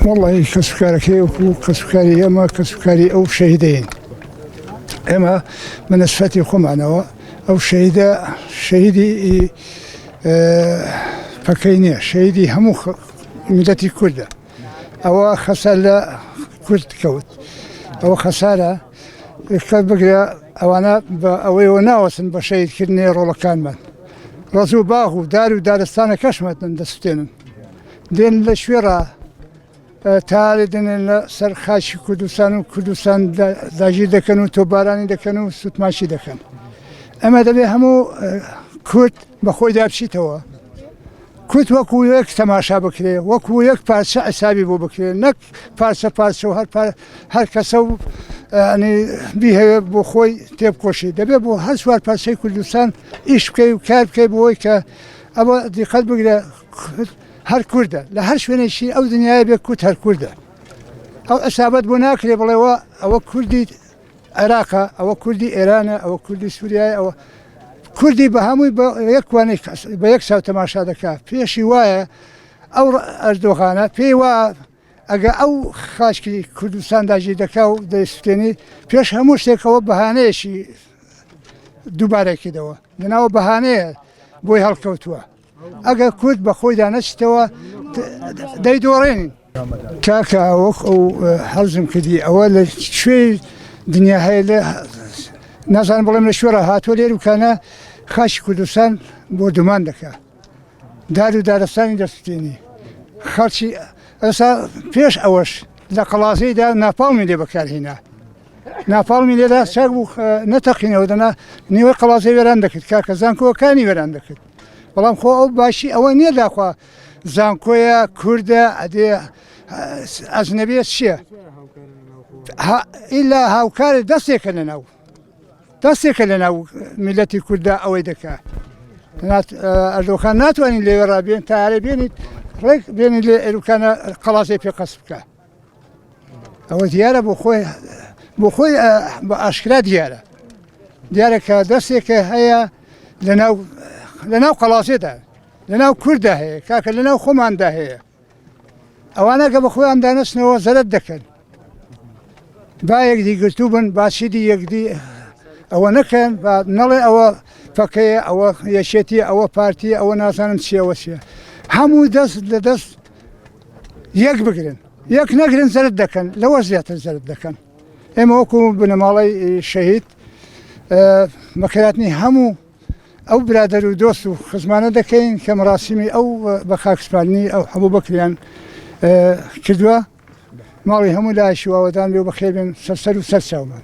والله كسبكاري وكسبكاري أما كسبكاري أو شهيدين أما من أسفتي خمعنوا أو شهيدي فكينية شهيدي همو مدتي كردة أو خسارة كرد كوت أو خسارة كبقى أو أنا أوي وناوسن بشهيد كرني رولا كان من رزو باغو دارستان كشمت من دستين دين لشويرة تالي دين سرخاشي كردستان داجي دكن وتوباراني دكن وسوتماشي دكن أما دبي همو كرد بخوي دابشي توا كرد وكو يك تماشا بكري وكو يك بارسا حسابي بو بكري نك بارسا وهر كسو يعني بيه بخوي تبكوشي دبي بو هر سوار بارسا كردستان إيش بكي وكار بكي بوي كا أبا دقت بقرا هر كردة لهر شوية شيء أو دنيا بيكوت هر كردة أو أصابت بناكلي بلوا أو كردي عراق أو كردي إيران أو كردي سوريا أو كردي بهمي بيكواني بيكسر تماشا دكا في شواية أو أردوغانا في وا أجا أو خاشكي كردستان داجي دكا ودستني فيش هموش تكوا بهانة شيء دوباره كده لأنه بهانة بوي هالكوتوا أجا كرد بخوي دانستوا داي دورين كاكا أو حزم كدي أول شوي دنيا هاي نازل بلهم لشورة هاتوا ليرو كان خاش كردستان بودمان دكا دارستان دستيني خارشي أصلا فيش أوش لقلاسي دا نابالمي دي بكار هنا نابالمي دي دا ساقو نتقيني ودنا نيوي قلاسي ورندكت كاكا زانكو كاني ورندكت بەڵام خۆ ئەو باشی ئەوە نییە داخوا زانکۆیە کووردە ئەدێ ئەزنەبێت چییە ئیلا هاوکارە دەستێکە لەناو میلەتی کووردە ئەوەی دەکات ئەردۆخان ناتوانین لێوە ڕابێن تاارە بێنیت ڕێک بێنی لێ ئێروکانە قەڵاسی پێقەس بکە ئەوە دیارە بۆ خۆی بە ئاشکرا دیارە کە دەستێکە هەیە لەناو قەڵاسێدا لەناو کووردە هەیە کاکە لەناو خۆماندا هەیە ئەوانە کە بە خۆیان دانەچنەوە زەرەت دەکەن با یەکدی گرتوو بن باشیدی یەکدی ئەوە نەکەن با نەڵێ ئەوە فەکەیە ئەوە یەشێتی ئەوە پارتی ئەوە نازانم چیەوە چیە هەموو دەست لە دەست یەک بگرن یەک نەگرن زەرت دەکەن لەوە زیاتر زەرت دەکەن ئێمە وەکو بنەماڵەی شەهید بەخێراتنی هەموو أو برادر ودوست وخزمانة دكين كمراسمي أو بخاكسباني أو حبو بكريان كدوة مالي همو لا شوا ودان بيو بخير من سرسر وسرساومان